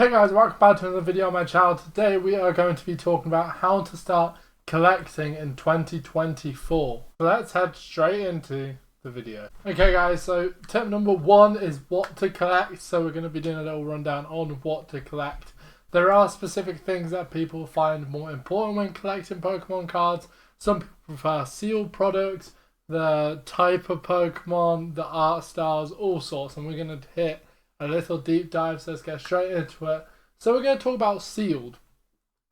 Hey guys, welcome back to another video on my channel. Today we are going to be talking about how to start collecting in 2024. So let's head straight into the video. Okay guys, so tip number one is what to collect. So we're going to be doing a little rundown on what to collect. There are specific things that people find more important when collecting Pokemon cards. Some people prefer sealed products, the type of Pokemon, the art styles, all sorts, and we're going to hit a little deep dive, so let's get straight into it. So we're going to talk about sealed.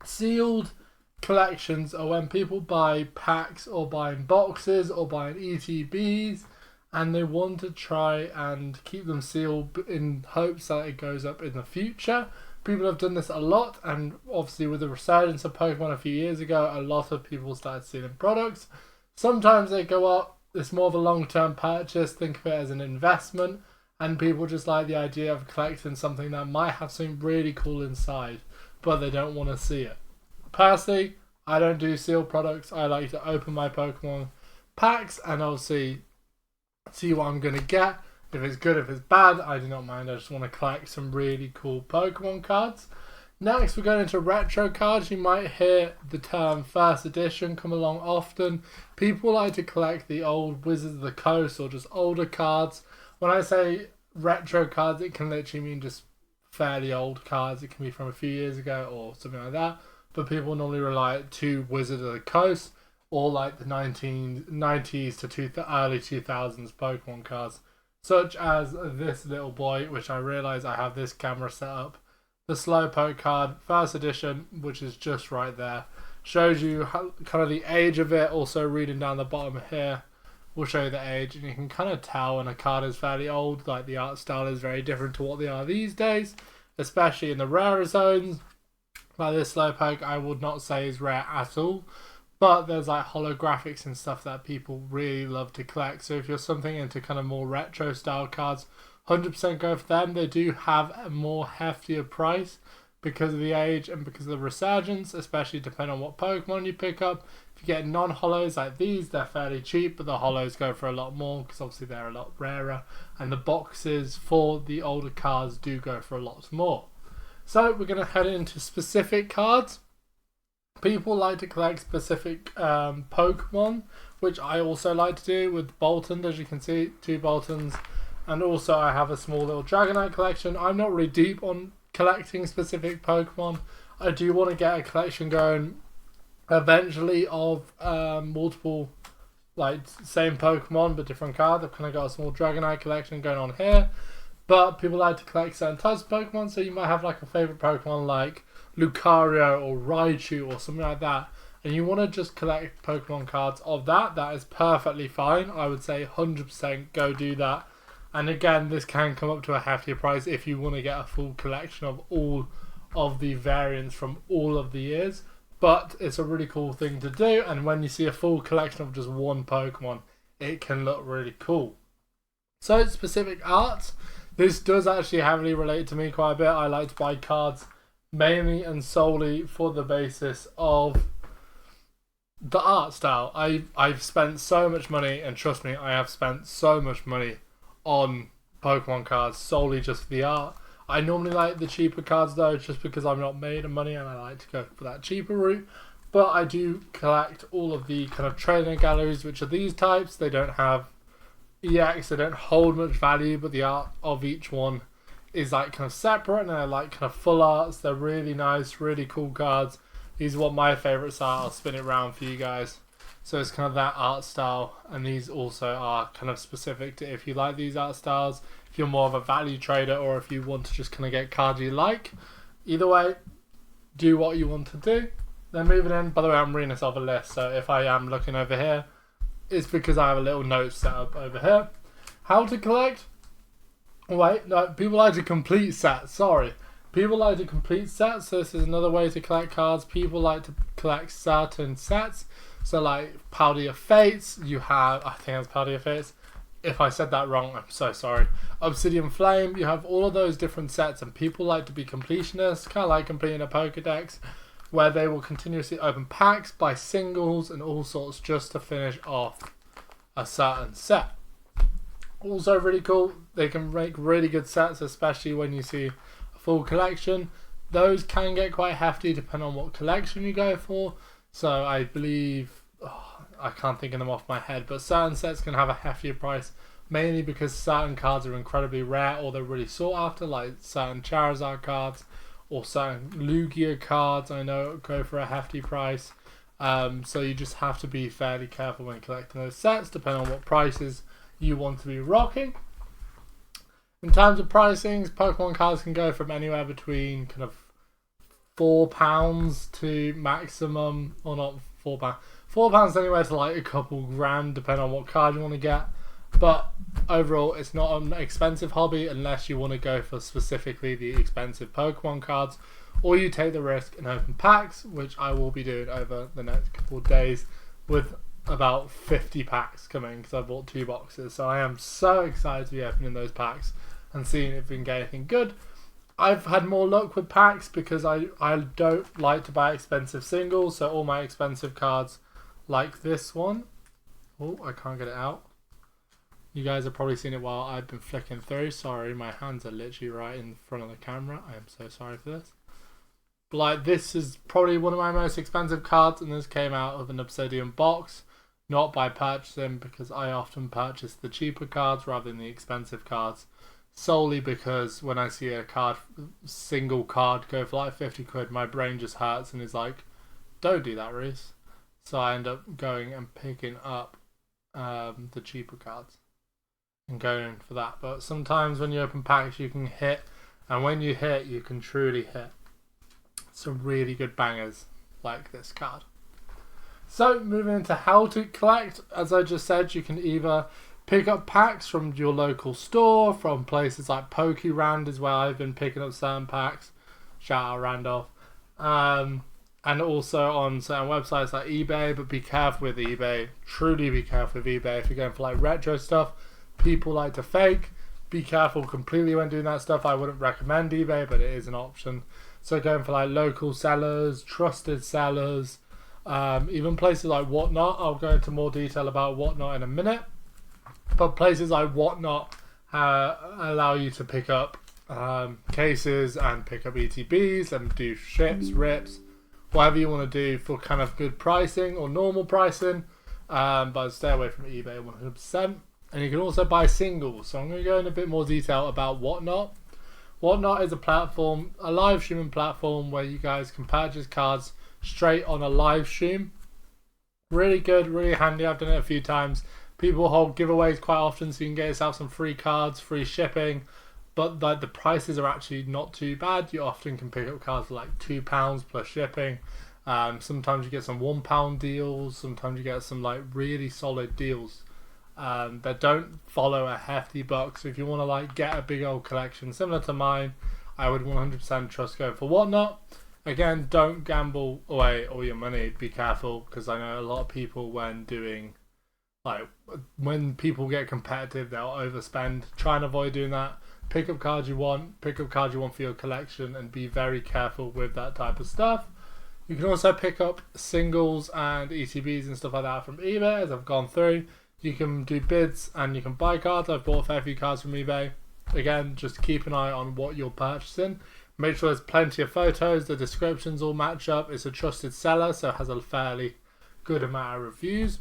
Sealed collections are when people buy packs or buying boxes or buying ETBs and they want to try and keep them sealed in hopes that it goes up in the future. People have done this a lot, and obviously with the resurgence of Pokemon a few years ago, a lot of people started sealing products. Sometimes they go up, it's more of a long-term purchase, think of it as an investment. And people just like the idea of collecting something that might have something really cool inside, but they don't want to see it. Personally, I don't do sealed products. I like to open my Pokemon packs and I'll see what I'm going to get. If it's good, if it's bad, I do not mind. I just want to collect some really cool Pokemon cards. Next, we're going into retro cards. You might hear the term first edition come along often. People like to collect the old Wizards of the Coast or just older cards. When I say retro cards, it can literally mean just fairly old cards. It can be from a few years ago or something like that. But people normally rely to Wizard of the Coast or like the 1990s to early 2000s Pokemon cards. Such as this little boy, which I realise I have this camera set up. The Slowpoke card, first edition, which is just right there. Shows you kind of the age of it. Also reading down the bottom here. Will show you the age, and you can kind of tell when a card is fairly old. Like the art style is very different to what they are these days, especially in the rarer zones. Like this Slowpoke, I would not say is rare at all, but there's like holographics and stuff that people really love to collect. So if you're something into kind of more retro style cards, 100% go for them. They do have a more heftier price because of the age and because of the resurgence, especially depending on what Pokemon you pick up. If you get non-holos like these, they're fairly cheap, but the holos go for a lot more because obviously they're a lot rarer, and the boxes for the older cards do go for a lot more. So we're going to head into specific cards. People like to collect specific Pokemon, which I also like to do with Boltund. As you can see, 2 Boltunds, and also I have a small little Dragonite collection. I'm not really deep on collecting specific Pokemon. I do want to get a collection going eventually of multiple, like, same Pokemon but different cards. I've kind of got a small Dragonite collection going on here, but people like to collect certain types of Pokemon, so you might have like a favorite Pokemon like Lucario or Raichu or something like that, and you want to just collect Pokemon cards of that. That is perfectly fine. I would say 100% go do that. And again, this can come up to a heftier price if you want to get a full collection of all of the variants from all of the years. But it's a really cool thing to do, and when you see a full collection of just one Pokemon, it can look really cool. So specific arts, this does actually heavily relate to me quite a bit. I like to buy cards mainly and solely for the basis of the art style. I've spent so much money, and trust me, I have spent so much money on Pokemon cards solely just for the art. I normally like the cheaper cards though, just because I'm not made of money and I like to go for that cheaper route. But I do collect all of the kind of trainer galleries, which are these types. They don't have EX, they don't hold much value, but the art of each one is like kind of separate, and they're like kind of full arts. They're really nice, really cool cards. These are what my favourites are. I'll spin it around for you guys. So it's kind of that art style, and these also are kind of specific to if you like these art styles, if you're more of a value trader, or if you want to just kind of get cards you like. Either way, do what you want to do. Then moving in, by the way, I'm reading this off a list, so if I am looking over here, it's because I have a little note set up over here. How to collect? Wait, no, people like to complete sets, sorry. People like to complete sets, so this is another way to collect cards. People like to collect certain sets. So like Paldea Fates, you have, I think it's Paldea Fates. If I said that wrong, I'm so sorry. Obsidian Flame, you have all of those different sets, and people like to be completionists, kind of like completing a Pokedex, where they will continuously open packs, buy singles and all sorts just to finish off a certain set. Also really cool, they can make really good sets, especially when you see full collection. Those can get quite hefty depending on what collection you go for. So I believe, I can't think of them off my head, but certain sets can have a heftier price, mainly because certain cards are incredibly rare or they're really sought after, like certain Charizard cards or certain Lugia cards I know go for a hefty price. So you just have to be fairly careful when collecting those sets, depending on what prices you want to be rocking. In terms of pricings, Pokemon cards can go from anywhere between kind of £4 to maximum, or not £4, £4 anywhere to like a couple grand, depending on what card you want to get. But overall, it's not an expensive hobby unless you want to go for specifically the expensive Pokemon cards, or you take the risk and open packs, which I will be doing over the next couple of days with about 50 packs coming, because I bought 2 boxes. So I am so excited to be opening those packs and seeing if we can get anything good. I've had more luck with packs because I don't like to buy expensive singles, so all my expensive cards like this one, oh, I can't get it out. You guys have probably seen it while I've been flicking through. Sorry, my hands are literally right in front of the camera. I am so sorry for this. But like, this is probably one of my most expensive cards, and this came out of an Obsidian box, not by purchasing, because I often purchase the cheaper cards rather than the expensive cards, solely because when I see a single card go for like 50 quid, my brain just hurts and is like, don't do that, Reese. So I end up going and picking up the cheaper cards and going for that. But sometimes when you open packs, you can hit, and when you hit, you can truly hit some really good bangers like this card. So moving into how to collect, as I just said, you can either pick up packs from your local store, from places like PokeRand is where I've been picking up certain packs. Shout out Randolph. And also on certain websites like eBay, but be careful with eBay. Truly be careful with eBay. If you're going for like retro stuff, people like to fake. Be careful completely when doing that stuff. I wouldn't recommend eBay, but it is an option. So going for like local sellers, trusted sellers, even places like Whatnot. I'll go into more detail about Whatnot in a minute. But places like Whatnot allow you to pick up cases and pick up ETBs and do ships, rips, whatever you want to do for kind of good pricing or normal pricing. But stay away from eBay 100%. And you can also buy singles. So I'm going to go in a bit more detail about Whatnot. Whatnot is a platform, a live streaming platform where you guys can purchase cards straight on a live stream. Really good, really handy. I've done it a few times. People hold giveaways quite often, so you can get yourself some free cards, free shipping. But the prices are actually not too bad. You often can pick up cards for like £2 plus shipping. Sometimes you get some £1 deals. Sometimes you get some like really solid deals that don't follow a hefty box. So if you want to like get a big old collection similar to mine, I would 100% trust going for Whatnot. Again, don't gamble away all your money. Be careful, because I know a lot of people when people get competitive, they'll overspend. Try and avoid doing that. Pick up cards you want for your collection, and be very careful with that type of stuff. You can also pick up singles and ETBs and stuff like that from eBay, as I've gone through. You can do bids and you can buy cards. I've bought a fair few cards from eBay. Again, just keep an eye on what you're purchasing. Make sure there's plenty of photos, the descriptions all match up. It's a trusted seller, so it has a fairly good amount of reviews.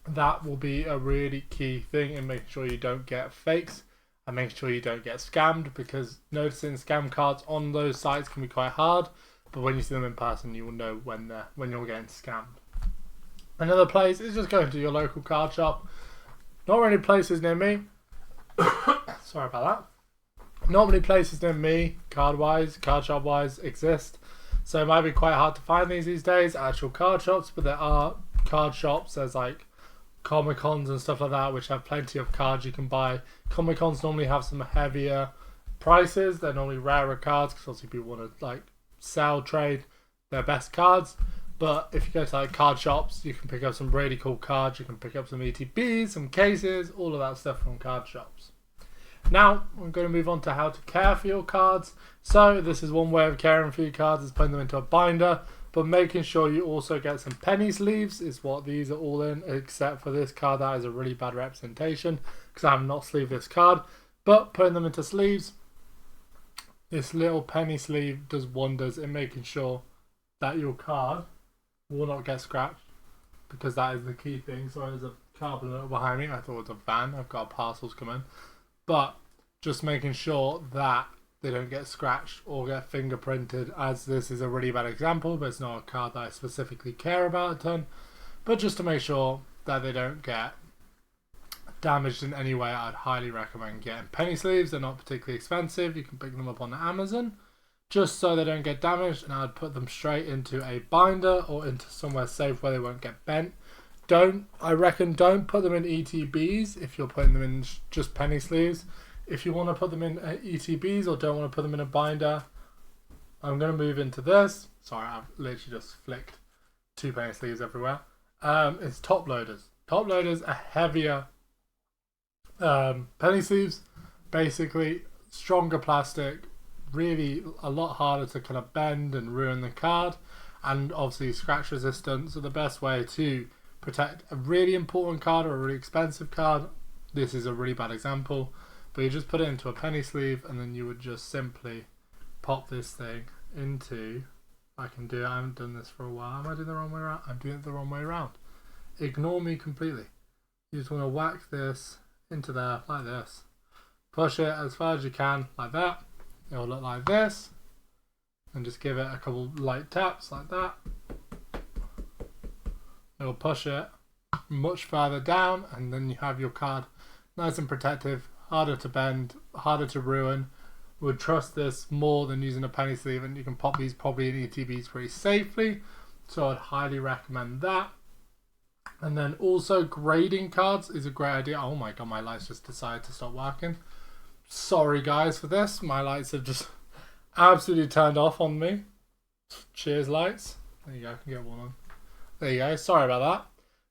That will be a really key thing in making sure you don't get fakes and making sure you don't get scammed, because noticing scam cards on those sites can be quite hard, but when you see them in person, you will know when you're getting scammed. Another place is just going to your local card shop. Not many places near me. Sorry about that. Not many places near me, card shop wise, exist. So it might be quite hard to find these days, actual card shops, but there are card shops. There's like Comic-Cons and stuff like that, which have plenty of cards you can buy. Comic-Cons normally have some heavier prices. They're normally rarer cards, because obviously people want to like sell, trade their best cards. But if you go to like card shops, you can pick up some really cool cards. You can pick up some ETBs, some cases, all of that stuff from card shops. Now, I'm going to move on to how to care for your cards. So this is one way of caring for your cards, is putting them into a binder, but making sure you also get some penny sleeves is what these are all in, except for this card that is a really bad representation because I have not sleeved this card. But putting them into sleeves This little penny sleeve does wonders in making sure that your card will not get scratched, because that is the key thing. So there's a carbon behind me. I thought it was a van. I've got parcels coming. But just making sure that they don't get scratched or get fingerprinted, as this is a really bad example, but it's not a card that I specifically care about a ton. But just to make sure that they don't get damaged in any way, I'd highly recommend getting penny sleeves. They're not particularly expensive. You can pick them up on Amazon, just so they don't get damaged, and I'd put them straight into a binder or into somewhere safe where they won't get bent. I reckon don't put them in ETBs if you're putting them in just penny sleeves. If you want to put them in ETBs or don't want to put them in a binder, I'm going to move into this. Sorry, I've literally just flicked 2 penny sleeves everywhere. It's top loaders. Top loaders are heavier penny sleeves, basically stronger plastic, really a lot harder to kind of bend and ruin the card, and obviously scratch resistant. So the best way to protect a really important card or a really expensive card, this is a really bad example, but you just put it into a penny sleeve, and then you would just simply pop this thing into, I haven't done this for a while. Am I doing the wrong way around? I'm doing it the wrong way around. Ignore me completely. You just want to whack this into there like this. Push it as far as you can like that. It'll look like this, and just give it a couple light taps like that. It'll push it much further down, and then you have your card nice and protective, harder to bend, harder to ruin. Would trust this more than using a penny sleeve, and you can pop these probably in ETBs pretty safely, so I'd highly recommend that. And then also grading cards is a great idea. Oh my god, my lights just decided to stop working. Sorry guys for this, my lights have just absolutely turned off on me. Cheers lights. There you go, I can get one on. There you go, sorry about that.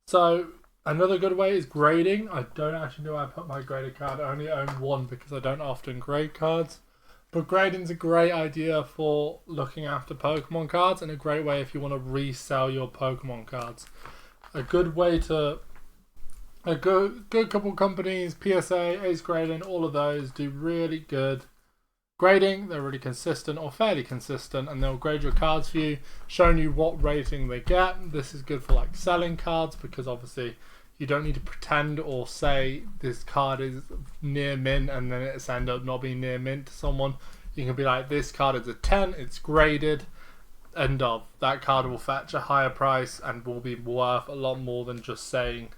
So another good way is grading. I don't actually know where I put my graded card. I only own one because I don't often grade cards. But grading's a great idea for looking after Pokemon cards, and a great way if you want to resell your Pokemon cards. A good way to, a good couple companies, PSA, Ace Grading, all of those do really good grading. They're really consistent or fairly consistent, and they'll grade your cards for you, showing you what rating they get. This is good for like selling cards, because obviously you don't need to pretend or say this card is near mint and then it's end up not being near mint to someone. You can be like, this card is a 10, it's graded, end of. That card will fetch a higher price and will be worth a lot more than just saying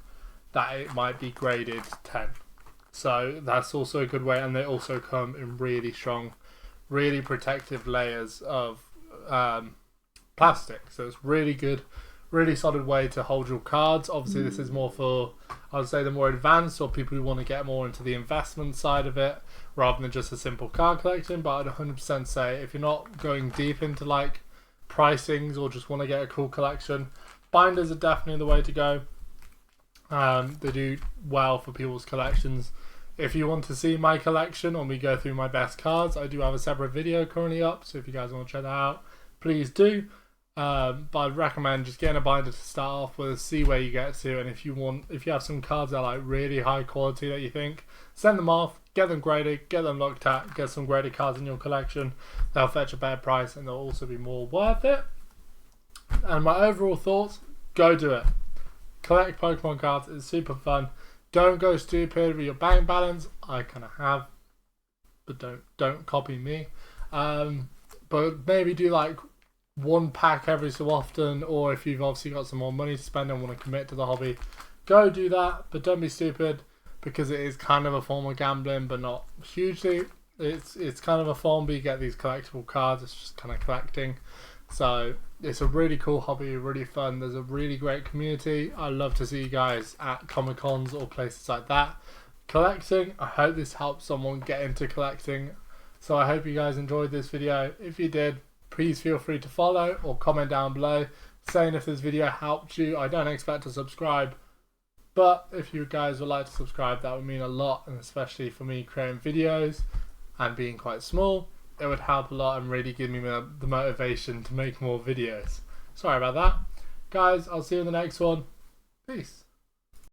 that it might be graded 10. So that's also a good way, and they also come in really strong, really protective layers of plastic. So it's really good, really solid way to hold your cards. Obviously this is more for, I would say, the more advanced or people who want to get more into the investment side of it rather than just a simple card collection. But I'd 100% say if you're not going deep into like pricings or just want to get a cool collection, binders are definitely the way to go. They do well for people's collections. If you want to see my collection or me go through my best cards, I do have a separate video currently up, so if you guys want to check that out, please do. But I'd recommend just getting a binder to start off with, see where you get to, and if you have some cards that are like really high quality that you think, send them off, get them graded, get them looked at, get some graded cards in your collection. They'll fetch a better price and they'll also be more worth it. And my overall thoughts, go do it. Collect Pokemon cards, it's super fun. Don't go stupid with your bank balance. I kind of have, but don't copy me. But maybe do like one pack every so often, or if you've obviously got some more money to spend and want to commit to the hobby, go do that. But don't be stupid, because it is kind of a form of gambling, but not hugely. It's kind of a form, but you get these collectible cards. It's just kind of collecting. So it's a really cool hobby, really fun. There's a really great community. I love to see you guys at Comic Cons or places like that collecting. I hope this helps someone get into collecting. So I hope you guys enjoyed this video. If you did, please feel free to follow or comment down below saying if this video helped you. I don't expect to subscribe, but if you guys would like to subscribe, that would mean a lot, and especially for me creating videos and being quite small, it would help a lot and really give me the motivation to make more videos. Sorry about that. Guys, I'll see you in the next one. Peace.